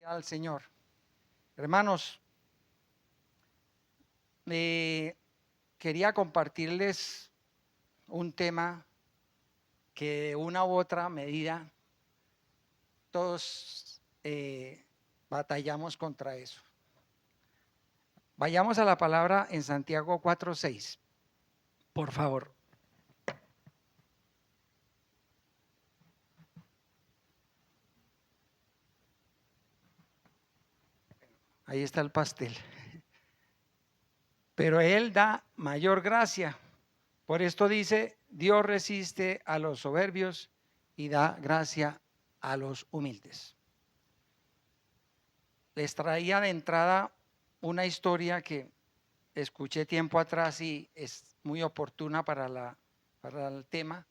Al Señor. Hermanos, quería compartirles un tema que de una u otra medida todos batallamos contra eso. Vayamos a la palabra en Santiago 4:6, por favor. Ahí está el pastel. Pero Él da mayor gracia. Por esto dice, Dios resiste a los soberbios y da gracia a los humildes. Les traía de entrada una historia que escuché tiempo atrás y es muy oportuna para el tema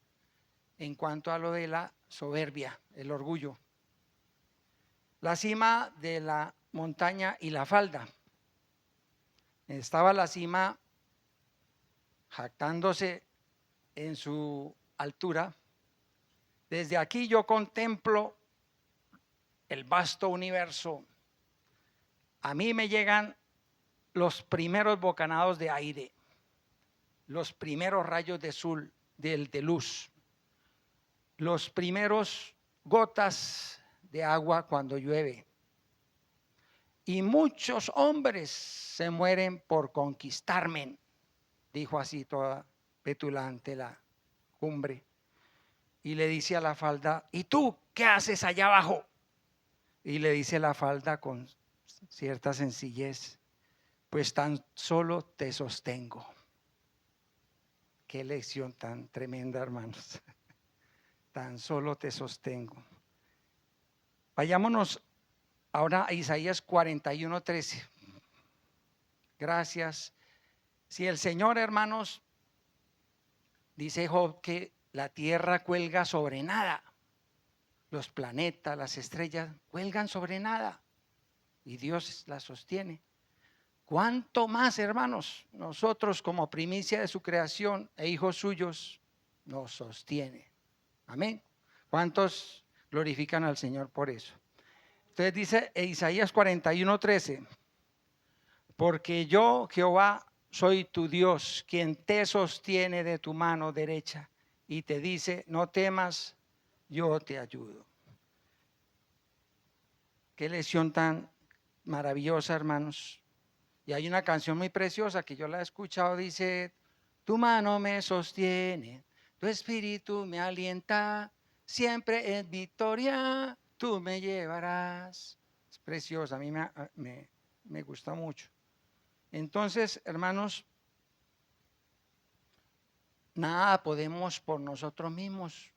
en cuanto a lo de la soberbia, el orgullo. La cima de la montaña y la falda. Estaba la cima jactándose en su altura. Desde aquí yo contemplo el vasto universo. A mí me llegan los primeros bocanados de aire, los primeros rayos de luz, los primeros gotas de agua cuando llueve. Y muchos hombres se mueren por conquistarme, dijo así toda petulante la cumbre. Y le dice a la falda, ¿y tú qué haces allá abajo? Y le dice la falda con cierta sencillez, pues tan solo te sostengo. Qué lección tan tremenda, hermanos. Tan solo te sostengo. Vayámonos ahora a Isaías 41:13. Gracias. Si el Señor, hermanos, dice Job que la tierra cuelga sobre nada, los planetas, las estrellas cuelgan sobre nada y Dios la sostiene. ¿Cuánto más, hermanos, nosotros como primicia de su creación e hijos suyos nos sostiene? Amén. ¿Cuántos glorifican al Señor por eso? Entonces dice Isaías 41:13, porque yo, Jehová, soy tu Dios, quien te sostiene de tu mano derecha y te dice, no temas, yo te ayudo. Qué lección tan maravillosa, hermanos. Y hay una canción muy preciosa que yo la he escuchado, dice, tu mano me sostiene, tu espíritu me alienta, siempre en victoria tú me llevarás. Es preciosa, a mí me gusta mucho. Entonces, hermanos, nada podemos por nosotros mismos.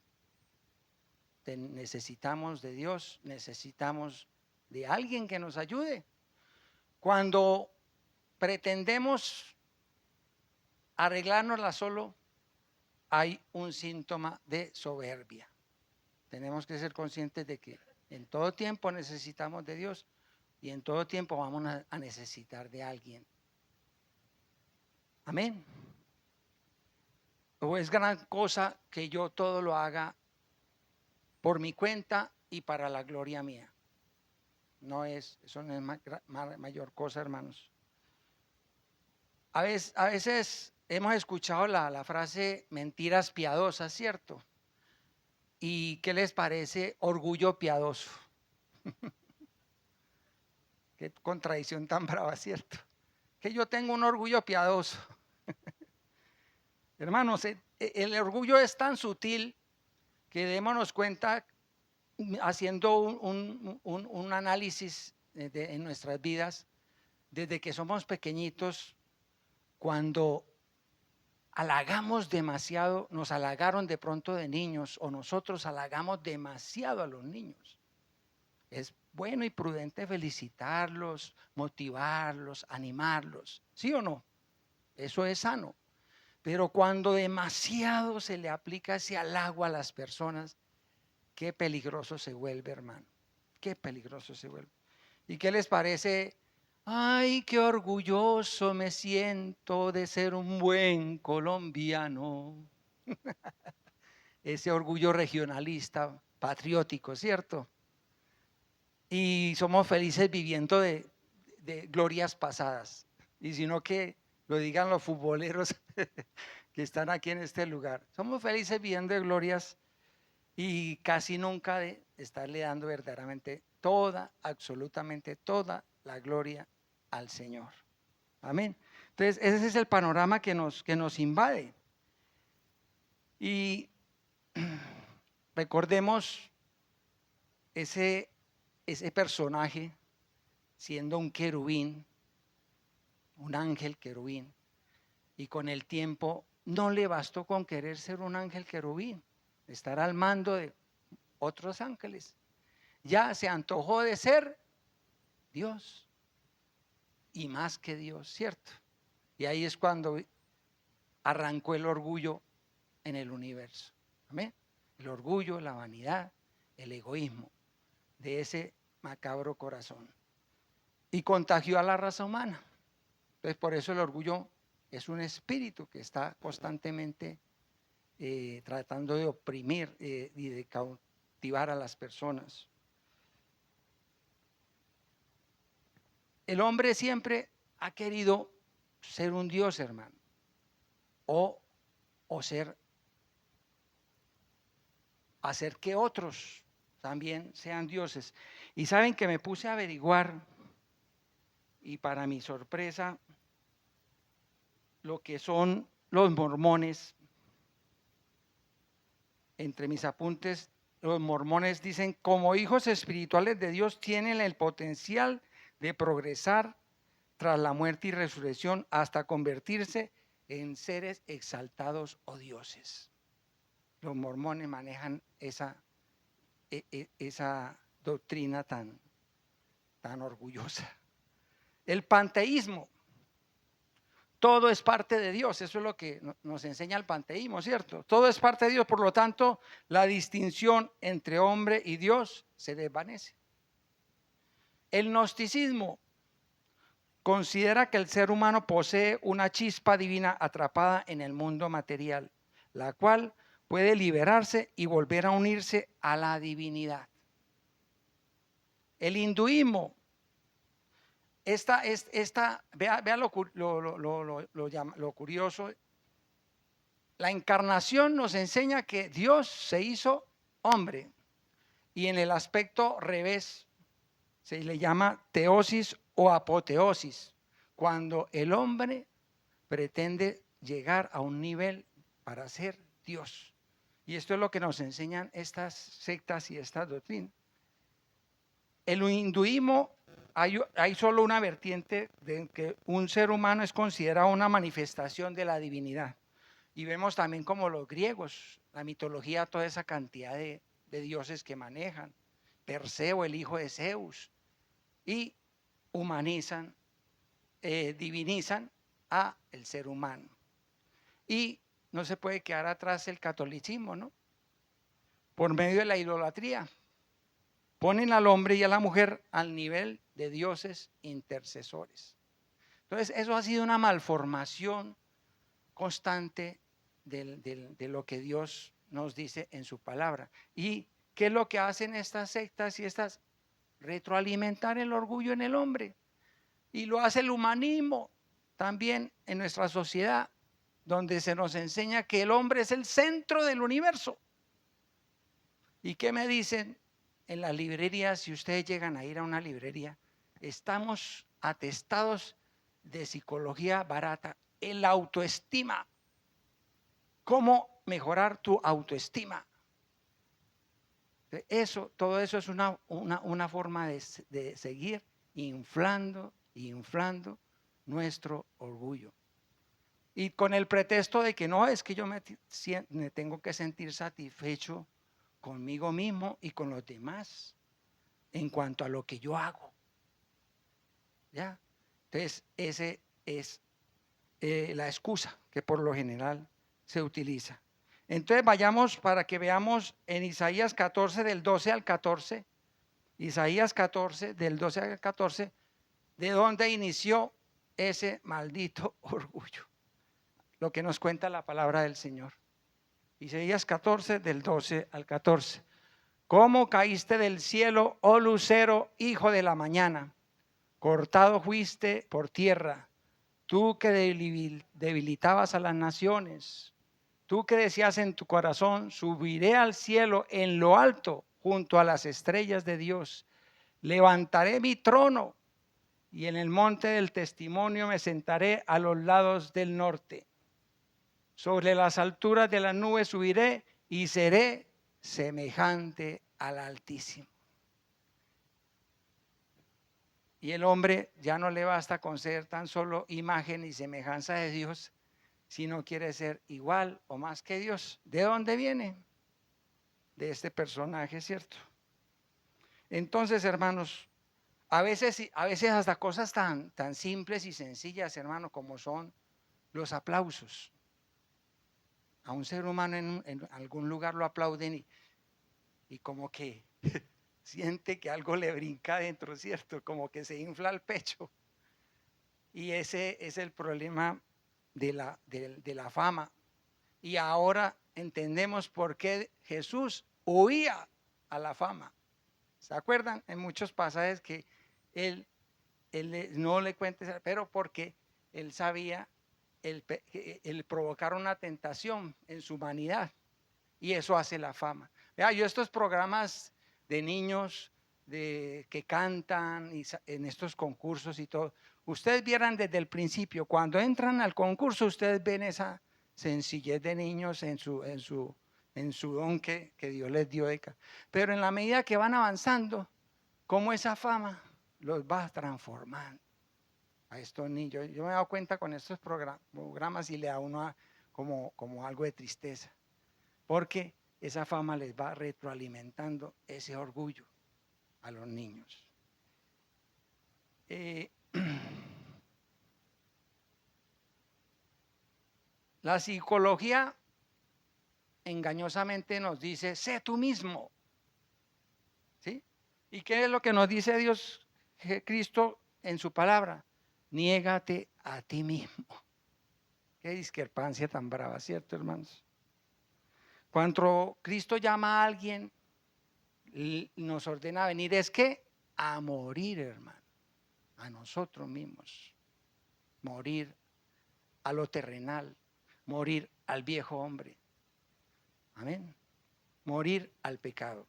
Necesitamos de Dios, necesitamos de alguien que nos ayude. Cuando pretendemos arreglárnosla solo, hay un síntoma de soberbia. Tenemos que ser conscientes de que en todo tiempo necesitamos de Dios y en todo tiempo vamos a necesitar de alguien. Amén. O es gran cosa que yo todo lo haga por mi cuenta y para la gloria mía. Eso no es mayor cosa, hermanos. A veces hemos escuchado la frase mentiras piadosas, ¿cierto? ¿Y qué les parece orgullo piadoso? Qué contradicción tan brava, ¿cierto? Que yo tengo un orgullo piadoso. Hermanos, el orgullo es tan sutil que démonos cuenta haciendo un análisis en nuestras vidas, desde que somos pequeñitos, cuando halagamos demasiado, nos halagaron de pronto de niños o nosotros halagamos demasiado a los niños. Es bueno y prudente felicitarlos, motivarlos, animarlos, ¿sí o no? Eso es sano. Pero cuando demasiado se le aplica ese halago a las personas, qué peligroso se vuelve, hermano. Qué peligroso se vuelve. ¿Y qué les parece? Ay, qué orgulloso me siento de ser un buen colombiano. Ese orgullo regionalista, patriótico, ¿cierto? y somos felices viviendo de glorias pasadas. Y sino que lo digan los futboleros que están aquí en este lugar. Somos felices viviendo de glorias y casi nunca de estarle dando verdaderamente toda, absolutamente toda la gloria al Señor. Amén. Entonces, ese es el panorama que nos invade. Y recordemos ese personaje siendo un querubín, un ángel querubín, y con el tiempo no le bastó con querer ser un ángel querubín, estar al mando de otros ángeles. Ya se antojó de ser Dios y más que Dios, ¿cierto? Y ahí es cuando arrancó el orgullo en el universo. ¿Amén? El orgullo, la vanidad, el egoísmo de ese macabro corazón. Y contagió a la raza humana. Entonces, por eso el orgullo es un espíritu que está constantemente tratando de oprimir y de cautivar a las personas. El hombre siempre ha querido ser un Dios, hermano, o hacer que otros también sean dioses. Y saben que me puse a averiguar, y para mi sorpresa, lo que son los mormones. Entre mis apuntes, los mormones dicen: como hijos espirituales de Dios tienen el potencial de progresar tras la muerte y resurrección hasta convertirse en seres exaltados o dioses. Los mormones manejan esa doctrina tan orgullosa. El panteísmo, todo es parte de Dios, eso es lo que nos enseña el panteísmo, ¿cierto? Todo es parte de Dios, por lo tanto, la distinción entre hombre y Dios se desvanece. El gnosticismo considera que el ser humano posee una chispa divina atrapada en el mundo material, la cual puede liberarse y volver a unirse a la divinidad. El hinduismo, vea lo curioso. La encarnación nos enseña que Dios se hizo hombre, y en el aspecto revés se le llama teosis o apoteosis, cuando el hombre pretende llegar a un nivel para ser Dios. Y esto es lo que nos enseñan estas sectas y estas doctrinas. El hinduismo, hay solo una vertiente de que un ser humano es considerado una manifestación de la divinidad. Y vemos también como los griegos, la mitología, toda esa cantidad de dioses que manejan. Perseo, el hijo de Zeus, y humanizan, divinizan a el ser humano. Y no se puede quedar atrás el catolicismo, ¿no? Por medio de la idolatría, ponen al hombre y a la mujer al nivel de dioses intercesores. Entonces, eso ha sido una malformación constante de lo que Dios nos dice en su palabra. ¿Y qué es lo que hacen estas sectas y estas? Retroalimentar el orgullo en el hombre. Y lo hace el humanismo también en nuestra sociedad, donde se nos enseña que el hombre es el centro del universo. ¿Y qué me dicen en las librerías? Si ustedes llegan a ir a una librería, estamos atestados de psicología barata, el autoestima. ¿Cómo mejorar tu autoestima? Todo eso es una forma de seguir inflando nuestro orgullo. Y con el pretexto de que no, es que yo me tengo que sentir satisfecho conmigo mismo y con los demás en cuanto a lo que yo hago. ¿Ya? Entonces, ese es la excusa que por lo general se utiliza. Entonces vayamos para que veamos en Isaías 14 del 12 al 14, Isaías 14 del 12 al 14, de dónde inició ese maldito orgullo. Lo que nos cuenta la palabra del Señor. Isaías 14 del 12 al 14. ¿Cómo caíste del cielo, oh lucero, hijo de la mañana? Cortado fuiste por tierra, tú que debilitabas a las naciones. Tú que decías en tu corazón, subiré al cielo en lo alto, junto a las estrellas de Dios. Levantaré mi trono y en el monte del testimonio me sentaré a los lados del norte. Sobre las alturas de las nubes subiré y seré semejante al Altísimo. Y el hombre ya no le basta con ser tan solo imagen y semejanza de Dios, sino quiere ser igual o más que Dios. ¿De dónde viene? De este personaje, ¿cierto? Entonces, hermanos, a veces hasta cosas tan simples y sencillas, hermanos, como son los aplausos. A un ser humano en algún lugar lo aplauden y como que siente que algo le brinca adentro, ¿cierto? Como que se infla el pecho. Y ese es el problema de la fama. Y ahora entendemos por qué Jesús huía a la fama. ¿Se acuerdan? En muchos pasajes que él no le cuente, pero porque él sabía el provocar una tentación en su humanidad. Y eso hace la fama. Vea, yo estos programas de niños que cantan y en estos concursos y todo, ustedes vieran desde el principio, cuando entran al concurso, ustedes ven esa sencillez de niños en su don que Dios les dio. Pero en la medida que van avanzando, cómo esa fama los va transformando a estos niños. Yo me he dado cuenta con estos programas y le da a uno como algo de tristeza, porque esa fama les va retroalimentando ese orgullo a los niños. La psicología engañosamente nos dice, sé tú mismo. ¿Sí? ¿Y qué es lo que nos dice Dios, Cristo, en su palabra? Niégate a ti mismo. Qué discrepancia tan brava, ¿cierto, hermanos? Cuando Cristo llama a alguien, nos ordena venir, es que a morir, hermano, a nosotros mismos. Morir a lo terrenal, morir al viejo hombre. Amén. Morir al pecado.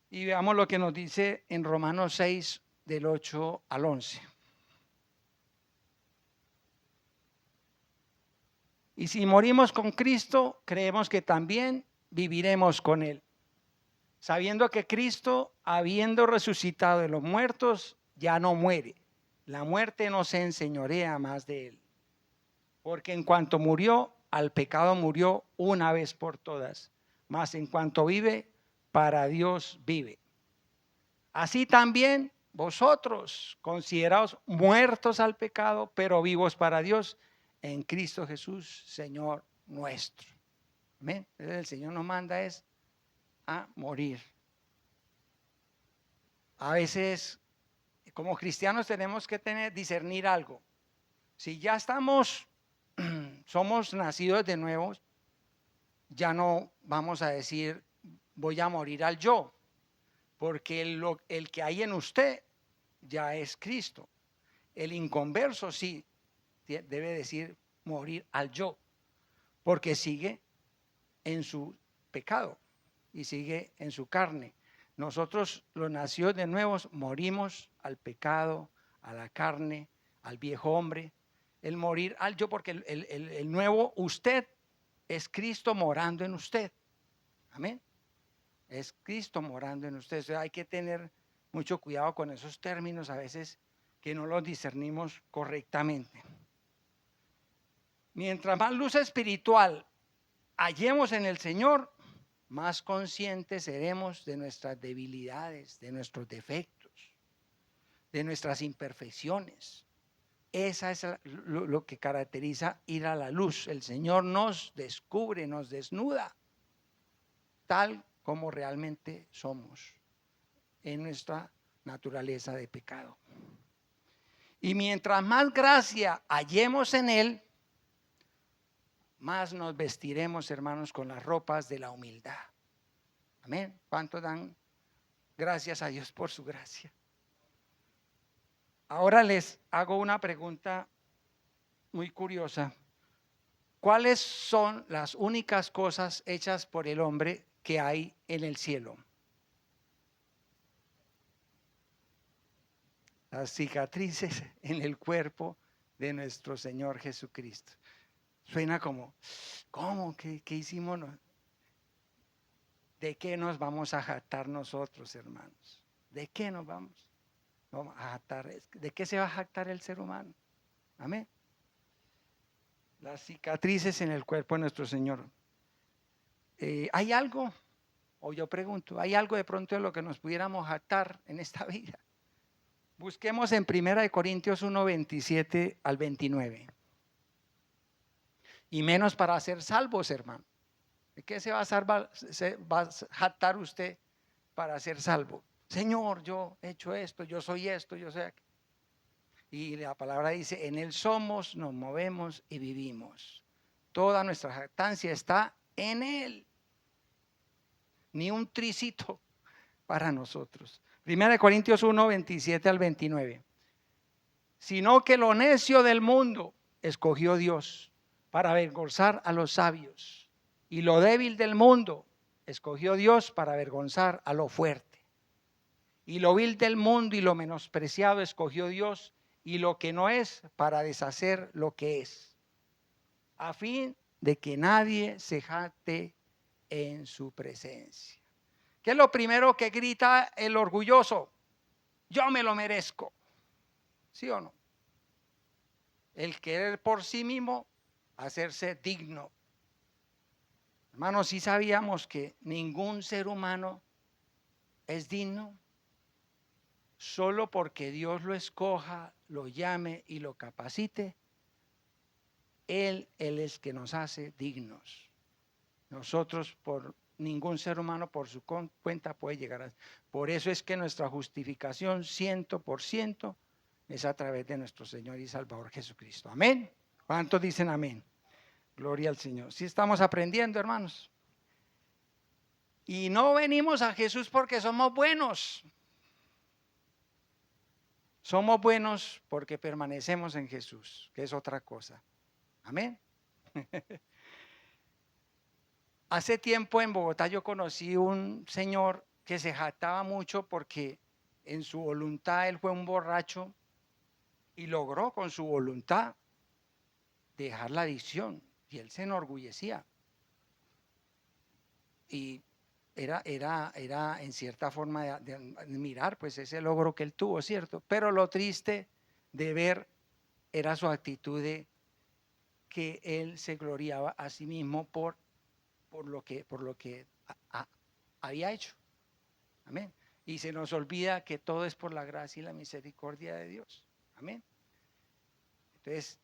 Y veamos lo que nos dice en Romanos 6, del 8 al 11. Y si morimos con Cristo, creemos que también viviremos con Él, sabiendo que Cristo, habiendo resucitado de los muertos, ya no muere. La muerte no se enseñorea más de Él. Porque en cuanto murió, al pecado murió una vez por todas. Mas en cuanto vive, para Dios vive. Así también vosotros, considerados muertos al pecado, pero vivos para Dios, en Cristo Jesús, Señor nuestro. Amén. El Señor nos manda es a morir. A veces, como cristianos, tenemos que discernir algo. Si ya somos nacidos de nuevo, ya no vamos a decir voy a morir al yo, porque el que hay en usted ya es Cristo. El inconverso sí debe decir morir al yo, porque sigue en su pecado y sigue en su carne. Nosotros, los nacidos de nuevos, morimos al pecado, a la carne, al viejo hombre. El morir al yo, porque el nuevo usted es Cristo morando en usted. Amén. Es Cristo morando en usted. O sea, hay que tener mucho cuidado con esos términos a veces que no los discernimos correctamente. Mientras más luz espiritual hallemos en el Señor, más conscientes seremos de nuestras debilidades, de nuestros defectos, de nuestras imperfecciones. Esa es lo que caracteriza ir a la luz. El Señor nos descubre, nos desnuda, tal como realmente somos en nuestra naturaleza de pecado. Y mientras más gracia hallemos en Él, más nos vestiremos, hermanos, con las ropas de la humildad. Amén. ¿Cuántos dan Gracias a Dios por su gracia. Ahora les hago una pregunta muy curiosa. ¿Cuáles son las únicas cosas hechas por el hombre que hay en el cielo? Las cicatrices en el cuerpo de nuestro Señor Jesucristo. Suena como, ¿cómo? ¿Qué hicimos? ¿De qué nos vamos a jactar nosotros, hermanos? ¿De qué nos vamos a jactar? ¿De qué se va a jactar el ser humano? Amén. Las cicatrices en el cuerpo de nuestro Señor. ¿Hay algo? O yo pregunto, ¿hay algo de pronto de lo que nos pudiéramos jactar en esta vida? Busquemos en 1 Corintios 1, 27 al 29. Y menos para ser salvos, hermano. ¿De qué se va a jactar usted para ser salvo? Señor, yo he hecho esto, yo soy esto, yo soy aquello. Y la palabra dice, en Él somos, nos movemos y vivimos. Toda nuestra jactancia está en Él. Ni un tricito para nosotros. 1 Corintios 1, 27 al 29. Sino que lo necio del mundo escogió Dios para avergonzar a los sabios. Y lo débil del mundo escogió Dios para avergonzar a lo fuerte. Y lo vil del mundo y lo menospreciado escogió Dios, y lo que no es para deshacer lo que es, a fin de que nadie se jacte en su presencia. ¿Qué es lo primero que grita el orgulloso? Yo me lo merezco. ¿Sí o no? El querer por sí mismo hacerse digno. Hermanos, sí sabíamos que ningún ser humano es digno. Solo porque Dios lo escoja, lo llame y lo capacite, Él es que nos hace dignos. Nosotros, por ningún ser humano por su cuenta puede llegar a. Por eso es que nuestra justificación 100% es a través de nuestro Señor y Salvador Jesucristo. Amén. ¿Cuántos dicen amén? Gloria al Señor. Sí estamos aprendiendo, hermanos. Y no venimos a Jesús porque somos buenos. Somos buenos porque permanecemos en Jesús, que es otra cosa. Amén. Hace tiempo en Bogotá yo conocí un señor que se jactaba mucho porque en su voluntad él fue un borracho y logró con su voluntad dejar la adicción y él se enorgullecía. Y era en cierta forma de admirar pues ese logro que él tuvo, ¿cierto? Pero lo triste de ver era su actitud de que él se gloriaba a sí mismo por lo que había hecho. Amén. Y se nos olvida que todo es por la gracia y la misericordia de Dios. Amén. Entonces,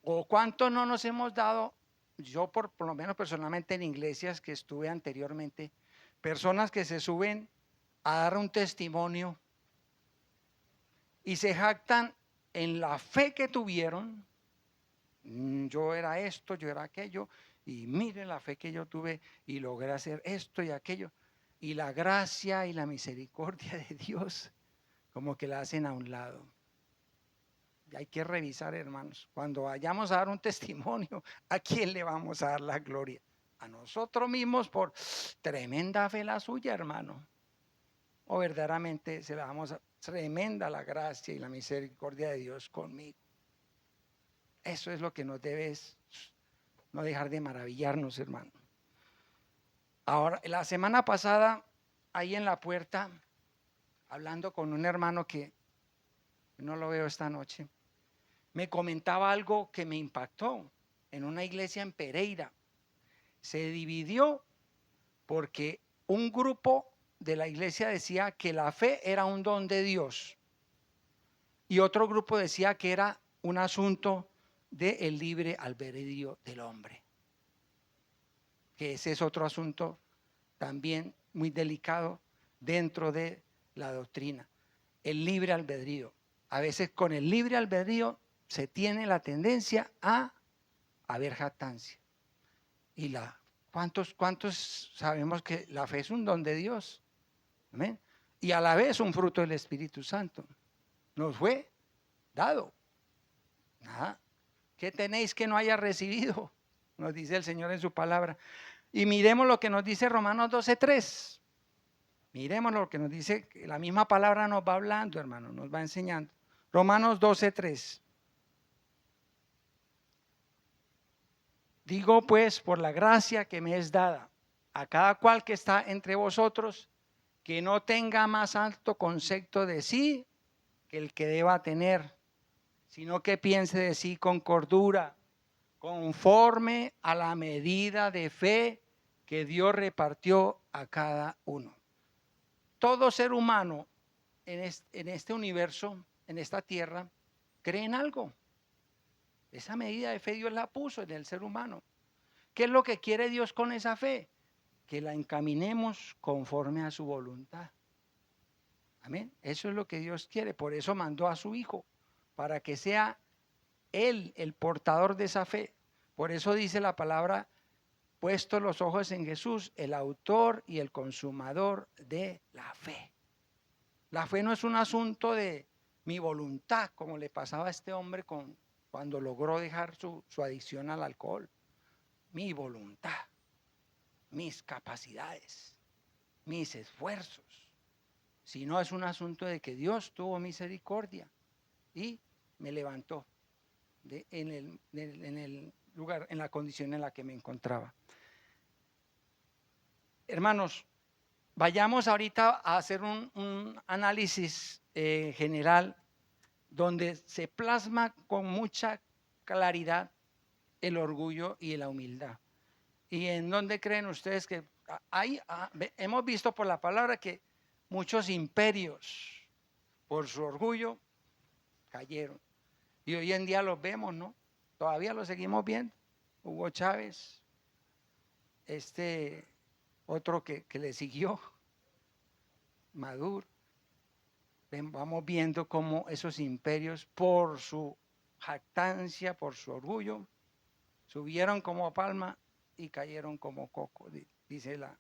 ¿o cuánto no nos hemos dado? Yo por lo menos personalmente en iglesias que estuve anteriormente, personas que se suben a dar un testimonio y se jactan en la fe que tuvieron. Yo era esto, yo era aquello, y miren la fe que yo tuve y logré hacer esto y aquello. Y la gracia y la misericordia de Dios como que la hacen a un lado. Y hay que revisar, hermanos, cuando vayamos a dar un testimonio, ¿a quién le vamos a dar la gloria? A nosotros mismos por tremenda fe la suya, hermano. O verdaderamente se la damos a tremenda la gracia y la misericordia de Dios conmigo. Eso es lo que nos debe no dejar de maravillarnos, hermano. Ahora, la semana pasada, ahí en la puerta, hablando con un hermano que no lo veo esta noche, me comentaba algo que me impactó en una iglesia en Pereira. Se dividió porque un grupo de la iglesia decía que la fe era un don de Dios y otro grupo decía que era un asunto del libre albedrío del hombre, que ese es otro asunto también muy delicado dentro de la doctrina, el libre albedrío. A veces con el libre albedrío se tiene la tendencia a haber jactancia. Y ¿cuántos sabemos que la fe es un don de Dios? ¿Amén? y a la vez un fruto del Espíritu Santo. Nos fue dado. Nada. ¿Qué tenéis que no haya recibido? Nos dice el Señor en su palabra. Y miremos lo que nos dice Romanos 12:3. Miremos lo que nos dice, la misma palabra nos va hablando, hermano, nos va enseñando. Romanos 12:3. Digo pues, por la gracia que me es dada, a cada cual que está entre vosotros, que no tenga más alto concepto de sí que el que deba tener, sino que piense de sí con cordura, conforme a la medida de fe que Dios repartió a cada uno. Todo ser humano en este universo, en esta tierra, cree en algo. Esa medida de fe Dios la puso en el ser humano. ¿Qué es lo que quiere Dios con esa fe? Que la encaminemos conforme a su voluntad. Amén. Eso es lo que Dios quiere. Por eso mandó a su Hijo, para que sea Él el portador de esa fe. Por eso dice la palabra, puesto los ojos en Jesús, el autor y el consumador de la fe. La fe no es un asunto de mi voluntad, como le pasaba a este hombre cuando logró dejar su adicción al alcohol. Mi voluntad, mis capacidades, mis esfuerzos. Sino es un asunto de que Dios tuvo misericordia y me levantó en el lugar, en la condición en la que me encontraba. Hermanos, vayamos ahorita a hacer un análisis general donde se plasma con mucha claridad el orgullo y la humildad. ¿Y en dónde creen ustedes que hemos visto por la palabra que muchos imperios por su orgullo cayeron? Y hoy en día los vemos, ¿no? Todavía los seguimos viendo. Hugo Chávez, otro que le siguió, Maduro. Vamos viendo cómo esos imperios, por su jactancia, por su orgullo, subieron como palma y cayeron como coco, dice la.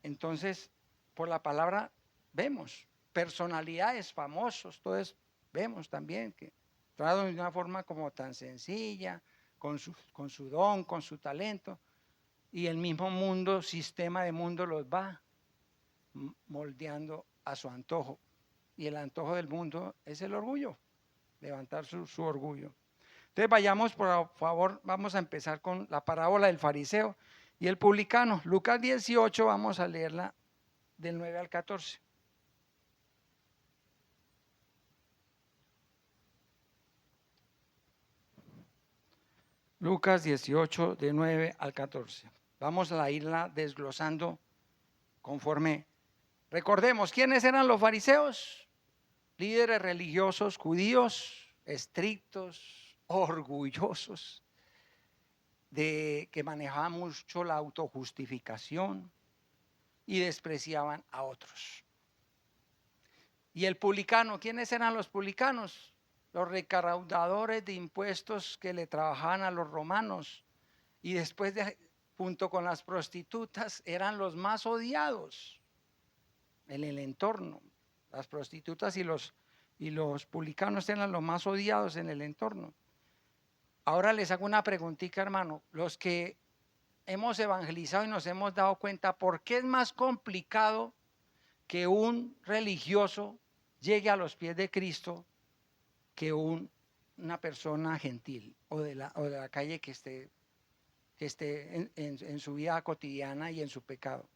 Entonces, por la palabra vemos personalidades famosos, todos vemos también que trataron de una forma como tan sencilla, con su don, con su talento, y el mismo mundo, sistema de mundo los va moldeando a su antojo. Y el antojo del mundo es el orgullo, levantar su orgullo. Entonces vayamos, por favor, vamos a empezar con la parábola del fariseo y el publicano. Lucas 18, vamos a leerla del 9 al 14. Lucas 18, de 9 al 14. Vamos a irla desglosando conforme. Recordemos, ¿quiénes eran los fariseos? Líderes religiosos judíos, estrictos, orgullosos, que manejaban mucho la autojustificación y despreciaban a otros. Y el publicano, ¿quiénes eran los publicanos? Los recaudadores de impuestos que le trabajaban a los romanos y después junto con las prostitutas eran los más odiados en el entorno. Las prostitutas y los publicanos eran los más odiados en el entorno. Ahora les hago una preguntita, hermano. Los que hemos evangelizado y nos hemos dado cuenta, ¿por qué es más complicado que un religioso llegue a los pies de Cristo que una persona gentil o de la calle que esté en su vida cotidiana y en su pecado?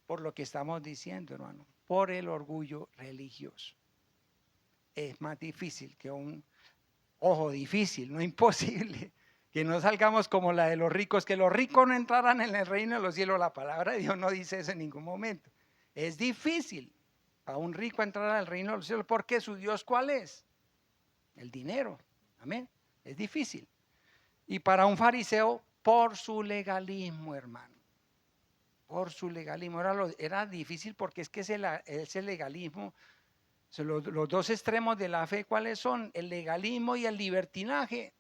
Por lo que estamos diciendo, hermano, por el orgullo religioso. Es más difícil que difícil, no imposible, que no salgamos como la de los ricos, que los ricos no entraran en el reino de los cielos. La palabra de Dios no dice eso en ningún momento. Es difícil para un rico entrar al reino de los cielos, porque su Dios, ¿cuál es? El dinero. Amén. Es difícil. Y para un fariseo, por su legalismo, hermano. Por su legalismo. Era difícil porque es que ese legalismo, los dos extremos de la fe, ¿cuáles son? El legalismo y el libertinaje.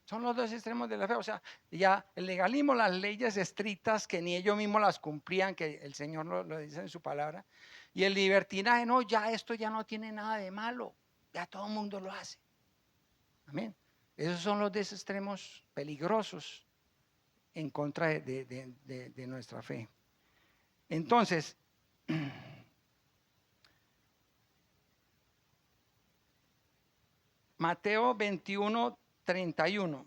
Son los dos extremos de la fe. O sea, ya el legalismo, las leyes estrictas que ni ellos mismos las cumplían, que el Señor lo dice en su palabra. Y el libertinaje, no, ya esto ya no tiene nada de malo. Ya todo el mundo lo hace. Amén. Esos son los dos extremos peligrosos en contra de nuestra fe. Entonces, Mateo 21:31.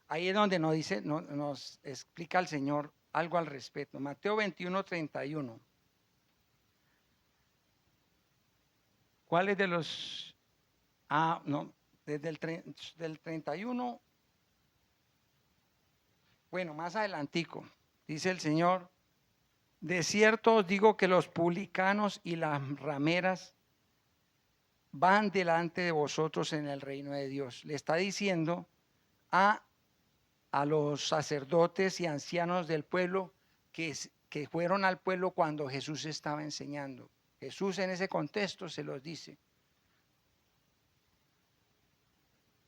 Ahí es donde nos dice, nos explica el Señor algo al respecto. Mateo 21:31. ¿Cuáles de los? No, desde del 31. Bueno, más adelantico, dice el Señor, de cierto os digo que los publicanos y las rameras van delante de vosotros en el reino de Dios. Le está diciendo a los sacerdotes y ancianos del pueblo que fueron al pueblo cuando Jesús estaba enseñando. Jesús en ese contexto se los dice.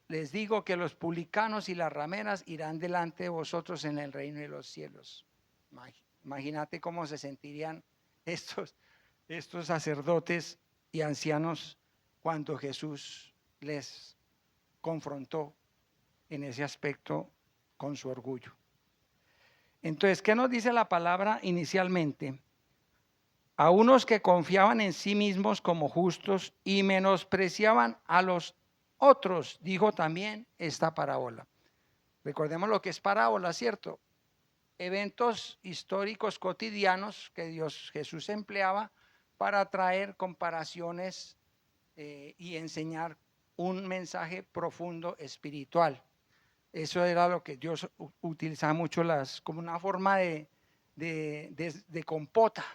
Les digo que los publicanos y las rameras irán delante de vosotros en el reino de los cielos. Imagínate cómo se sentirían estos sacerdotes y ancianos cuando Jesús les confrontó en ese aspecto con su orgullo. Entonces, ¿qué nos dice la palabra inicialmente? A unos que confiaban en sí mismos como justos y menospreciaban a los otros, dijo también esta parábola. Recordemos lo que es parábola, ¿cierto? Eventos históricos cotidianos que Jesús empleaba para traer comparaciones y enseñar un mensaje profundo espiritual. Eso era lo que Dios utilizaba mucho como una forma de compota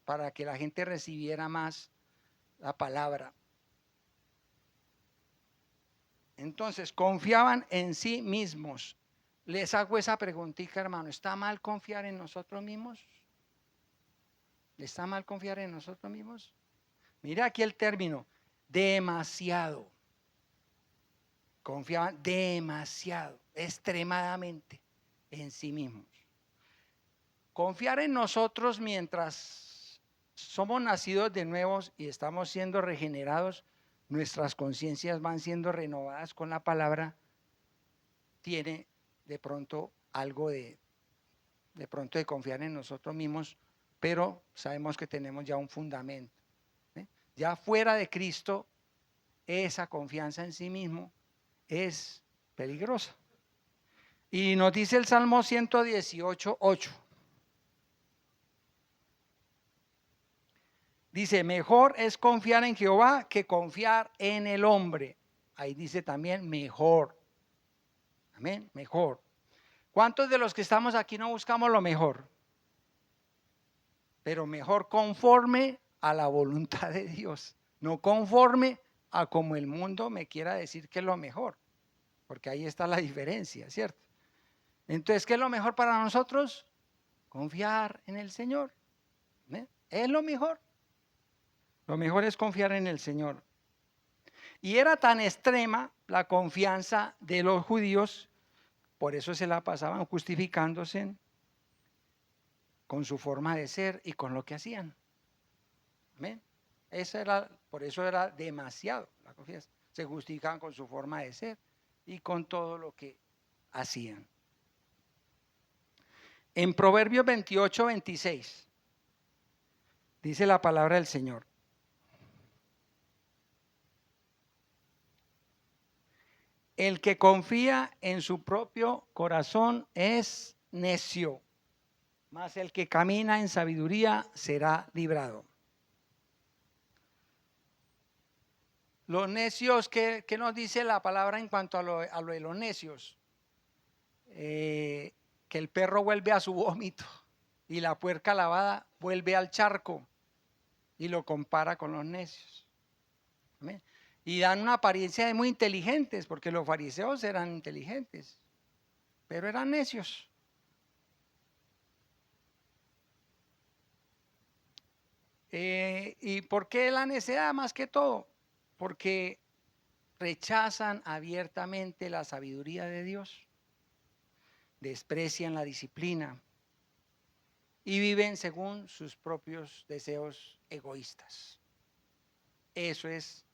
para que la gente recibiera más la palabra. Entonces, confiaban en sí mismos. Les hago esa preguntita, hermano. ¿Está mal confiar en nosotros mismos? ¿Está mal confiar en nosotros mismos? Mira aquí el término, demasiado. Confiaban demasiado, extremadamente en sí mismos. Confiar en nosotros mientras somos nacidos de nuevo y estamos siendo regenerados, nuestras conciencias van siendo renovadas con la palabra, tiene de pronto algo de confiar en nosotros mismos, pero sabemos que tenemos ya un fundamento. Ya fuera de Cristo, esa confianza en sí mismo es peligrosa. Y nos dice el Salmo 118:8. Dice, mejor es confiar en Jehová que confiar en el hombre. Ahí dice también mejor. Amén, mejor. ¿Cuántos de los que estamos aquí no buscamos lo mejor? Pero mejor conforme a la voluntad de Dios, no conforme a como el mundo me quiera decir que es lo mejor, porque ahí está la diferencia, ¿cierto? Entonces, ¿qué es lo mejor para nosotros? Confiar en el Señor. ¿Eh? Es lo mejor. Lo mejor es confiar en el Señor. Y era tan extrema la confianza de los judíos, por eso se la pasaban justificándose con su forma de ser y con lo que hacían. Amén. Por eso era demasiado la confianza. Se justificaban con su forma de ser y con todo lo que hacían. En Proverbios 28:26 dice la palabra del Señor. El que confía en su propio corazón es necio, mas el que camina en sabiduría será librado. Los necios, ¿qué nos dice la palabra en cuanto a lo de los necios? Que el perro vuelve a su vómito y la puerca lavada vuelve al charco, y lo compara con los necios. ¿Amén? Y dan una apariencia de muy inteligentes, porque los fariseos eran inteligentes, pero eran necios. ¿Y por qué la necedad más que todo? Porque rechazan abiertamente la sabiduría de Dios, desprecian la disciplina y viven según sus propios deseos egoístas. Eso es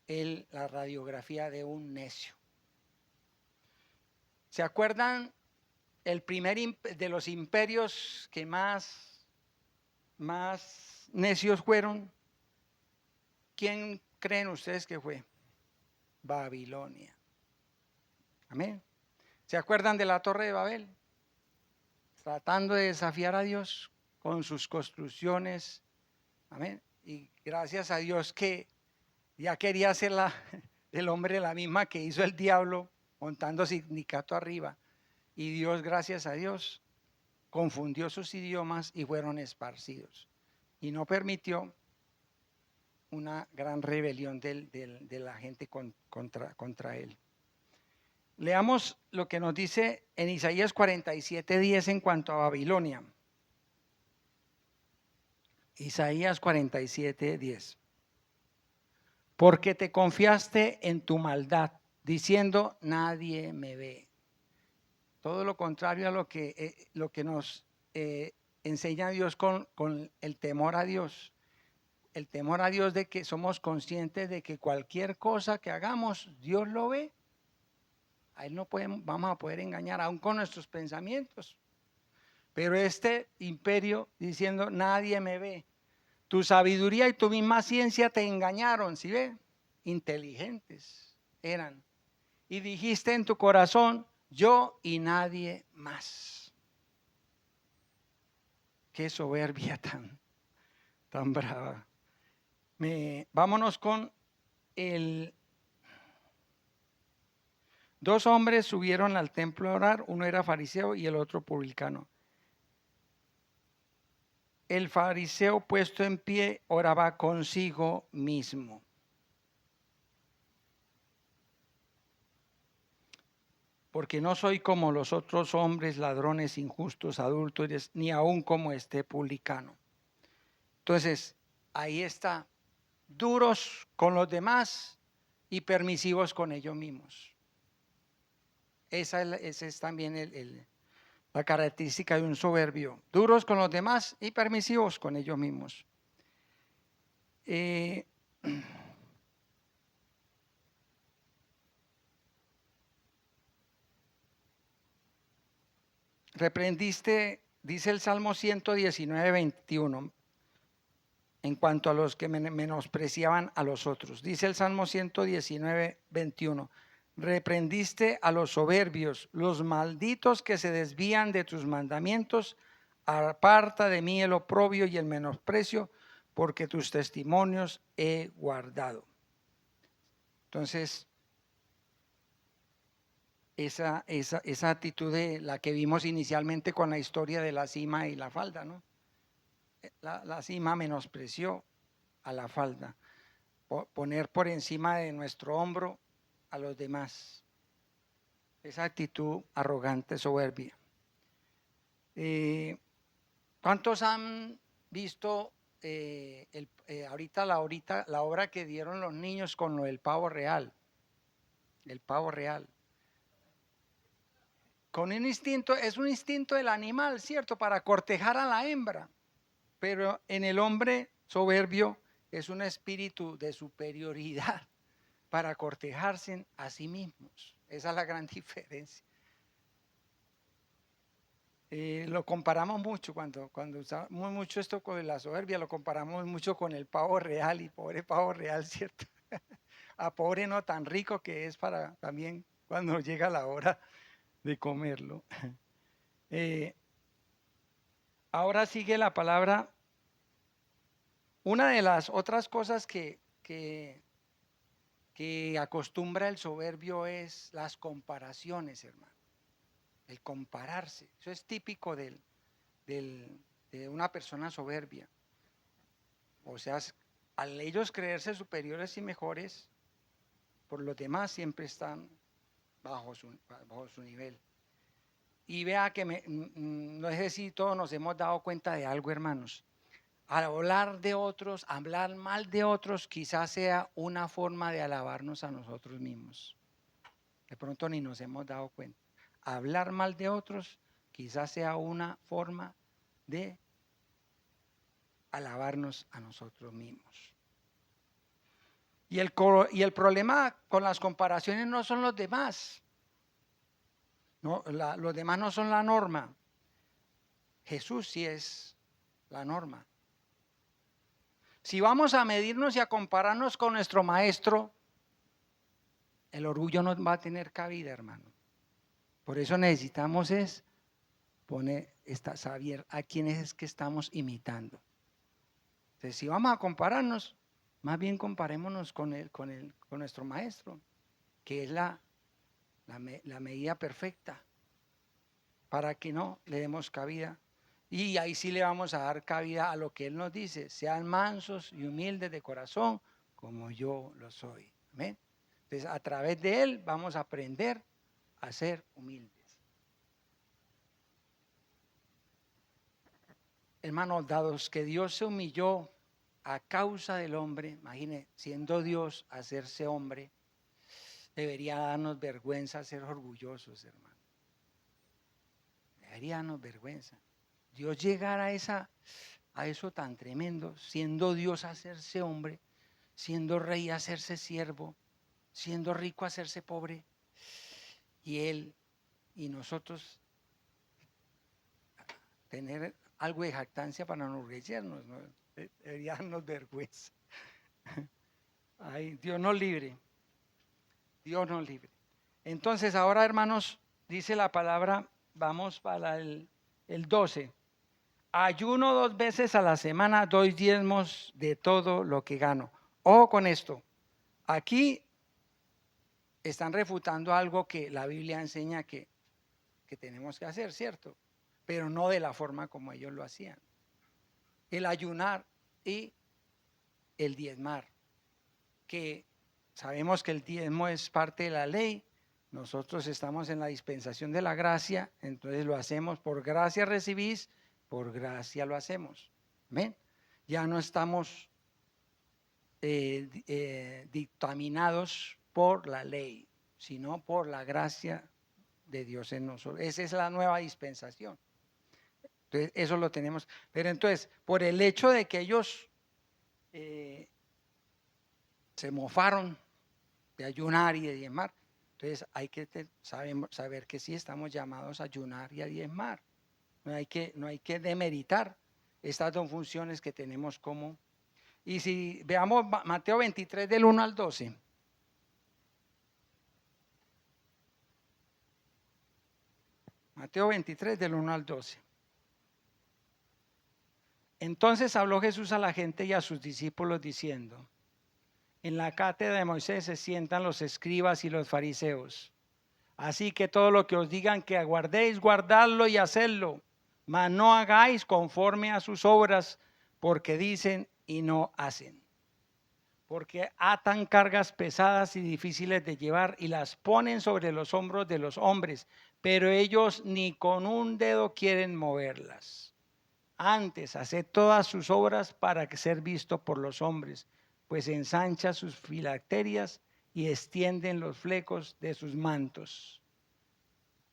la radiografía de un necio. ¿Se acuerdan el primer de los imperios que más necios fueron? ¿Quién creen ustedes que fue? Babilonia. Amén. ¿Se acuerdan de la Torre de Babel? Tratando de desafiar a Dios con sus construcciones. Amén. Y gracias a Dios que ya quería hacer el hombre la misma que hizo el diablo, montando sindicato arriba. Y Dios, gracias a Dios, confundió sus idiomas y fueron esparcidos. Y no permitió una gran rebelión de la gente contra él. Leamos lo que nos dice en Isaías 47:10 en cuanto a Babilonia. Isaías 47:10. Porque te confiaste en tu maldad, diciendo, nadie me ve. Todo lo contrario a lo que nos enseña Dios con el temor a Dios. El temor a Dios de que somos conscientes de que cualquier cosa que hagamos, Dios lo ve. A Él no vamos a poder engañar, aún con nuestros pensamientos. Pero este imperio diciendo, nadie me ve. Tu sabiduría y tu misma ciencia te engañaron, ¿sí ve? Inteligentes eran. Y dijiste en tu corazón, yo y nadie más. Qué soberbia tan brava. Vámonos con dos hombres subieron al templo a orar, uno era fariseo y el otro publicano. El fariseo puesto en pie oraba consigo mismo. Porque no soy como los otros hombres, ladrones, injustos, adúlteros, ni aún como este publicano. Entonces, ahí está, duros con los demás y permisivos con ellos mismos. Esa es también la característica de un soberbio, duros con los demás y permisivos con ellos mismos. Reprendiste, dice el Salmo 119:21, en cuanto a los que menospreciaban a los otros. Dice el Salmo 119:21, reprendiste a los soberbios, los malditos que se desvían de tus mandamientos, aparta de mí el oprobio y el menosprecio, porque tus testimonios he guardado. Entonces, esa actitud de la que vimos inicialmente con la historia de la cima y la falda, ¿no? La cima menospreció a la falda, poner por encima de nuestro hombro a los demás. Esa actitud arrogante, soberbia. ¿Cuántos han visto ahorita la obra que dieron los niños con lo del pavo real? El pavo real. Con un instinto, es un instinto del animal, ¿cierto? Para cortejar a la hembra. Pero en el hombre soberbio es un espíritu de superioridad para cortejarse a sí mismos. Esa es la gran diferencia. Lo comparamos mucho cuando usamos mucho esto con la soberbia, lo comparamos mucho con el pavo real y pobre pavo real, ¿cierto? A pobre no tan rico que es para también cuando llega la hora de comerlo. Ahora sigue la palabra. Una de las otras cosas que acostumbra el soberbio es las comparaciones, hermano. El compararse. Eso es típico de una persona soberbia. O sea, al ellos creerse superiores y mejores, por los demás siempre están bajo su nivel. Y vea que no sé si todos nos hemos dado cuenta de algo, hermanos. Al hablar de otros, hablar mal de otros, quizás sea una forma de alabarnos a nosotros mismos. De pronto ni nos hemos dado cuenta. Hablar mal de otros, quizás sea una forma de alabarnos a nosotros mismos. Y el problema con las comparaciones no son los demás. No, los demás no son la norma. Jesús sí es la norma. Si vamos a medirnos y a compararnos con nuestro maestro, el orgullo no va a tener cabida, hermano. Por eso necesitamos saber a quién es que estamos imitando. Entonces, si vamos a compararnos, más bien comparémonos con nuestro maestro, que es la medida perfecta, para que no le demos cabida. Y ahí sí le vamos a dar cabida a lo que Él nos dice: sean mansos y humildes de corazón, como yo lo soy. Amén. Entonces, a través de Él vamos a aprender a ser humildes. Hermanos, dados que Dios se humilló a causa del hombre, imagine, siendo Dios, hacerse hombre, debería darnos vergüenza ser orgullosos, hermano. Debería darnos vergüenza. Dios llegar a eso tan tremendo, siendo Dios hacerse hombre, siendo rey hacerse siervo, siendo rico hacerse pobre, y Él y nosotros tener algo de jactancia para enorgullecernos, ¿no? Debería darnos vergüenza. Ay, Dios nos libre. Dios nos libre. Entonces ahora, hermanos, dice la palabra, vamos para el 12. Ayuno 2 veces a la semana, doy diezmos de todo lo que gano. Ojo con esto. Aquí están refutando algo que la Biblia enseña que tenemos que hacer, ¿cierto? Pero no de la forma como ellos lo hacían. El ayunar y el diezmar, que sabemos que el diezmo es parte de la ley. Nosotros estamos en la dispensación de la gracia, entonces lo hacemos por gracia recibís, por gracia lo hacemos. ¿Ven? Ya no estamos dictaminados por la ley, sino por la gracia de Dios en nosotros. Esa es la nueva dispensación. Entonces, eso lo tenemos. Pero entonces, por el hecho de que ellos se mofaron de ayunar y de diezmar, entonces hay que saber que sí estamos llamados a ayunar y a diezmar. No hay que demeritar estas dos funciones que tenemos como. Y si veamos Mateo 23 del 1 al 12. Mateo 23 del 1 al 12. Entonces habló Jesús a la gente y a sus discípulos diciendo: en la cátedra de Moisés se sientan los escribas y los fariseos. Así que todo lo que os digan que aguardéis, guardadlo y hacedlo, mas no hagáis conforme a sus obras, porque dicen y no hacen. Porque atan cargas pesadas y difíciles de llevar y las ponen sobre los hombros de los hombres, pero ellos ni con un dedo quieren moverlas. Antes, haced todas sus obras para ser visto por los hombres, pues ensancha sus filacterias y extienden los flecos de sus mantos.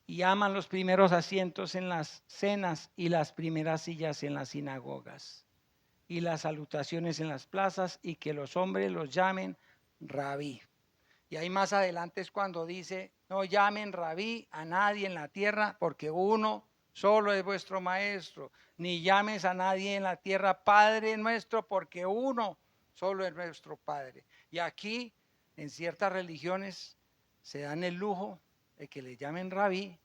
Y aman los primeros asientos en las cenas y las primeras sillas en las sinagogas y las salutaciones en las plazas, y que los hombres los llamen rabí. Y ahí más adelante es cuando dice: no llamen rabí a nadie en la tierra, porque uno solo es vuestro maestro. Ni llames a nadie en la tierra Padre nuestro, porque uno solo es nuestro Padre. Y aquí, en ciertas religiones, se dan el lujo de que le llamen rabí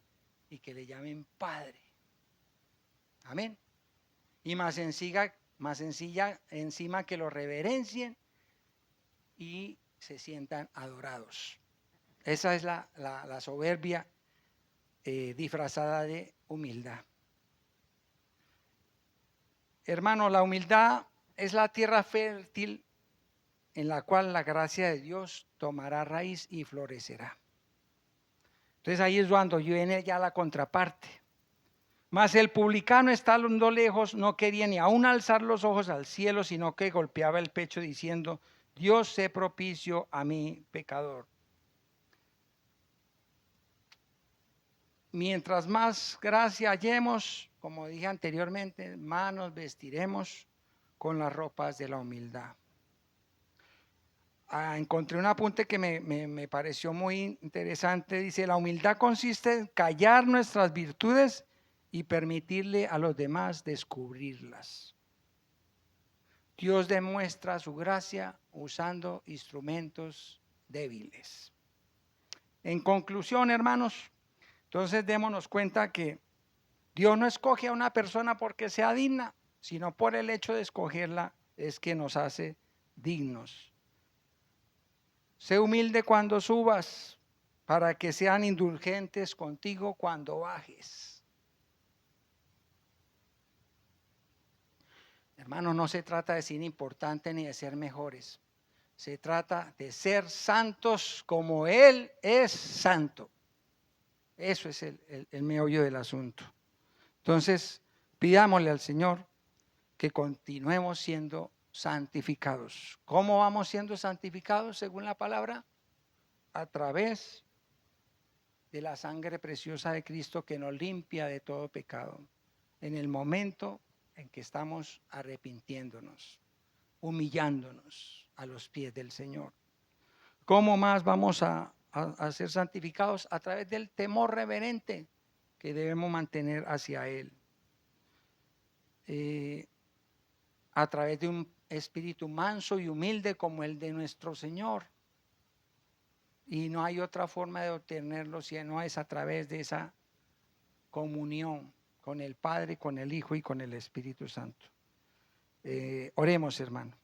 y que le llamen Padre. Amén. Y más sencilla encima que lo reverencien y se sientan adorados. Esa es la soberbia disfrazada de humildad. Hermano, la humildad es la tierra fértil en la cual la gracia de Dios tomará raíz y florecerá. Entonces ahí es cuando viene ya la contraparte. Mas el publicano, estando lejos, no quería ni aún alzar los ojos al cielo, sino que golpeaba el pecho diciendo: Dios, sé propicio a mí, pecador. Mientras más gracia hallemos, como dije anteriormente, más nos vestiremos con las ropas de la humildad. Encontré un apunte que me pareció muy interesante. Dice: la humildad consiste en callar nuestras virtudes y permitirle a los demás descubrirlas. Dios demuestra su gracia usando instrumentos débiles. En conclusión, hermanos, entonces démonos cuenta que Dios no escoge a una persona porque sea digna, sino por el hecho de escogerla es que nos hace dignos. Sé humilde cuando subas, para que sean indulgentes contigo cuando bajes. Hermano, no se trata de ser importante ni de ser mejores. Se trata de ser santos como Él es santo. Eso es el meollo del asunto. Entonces, pidámosle al Señor que continuemos siendo santificados. ¿Cómo vamos siendo santificados según la palabra? A través de la sangre preciosa de Cristo que nos limpia de todo pecado. En el momento en que estamos arrepintiéndonos, humillándonos a los pies del Señor. ¿Cómo más vamos a ser santificados? A través del temor reverente que debemos mantener hacia Él. A través de un espíritu manso y humilde como el de nuestro Señor. Y no hay otra forma de obtenerlo si no es a través de esa comunión con el Padre, con el Hijo y con el Espíritu Santo. Oremos, hermano.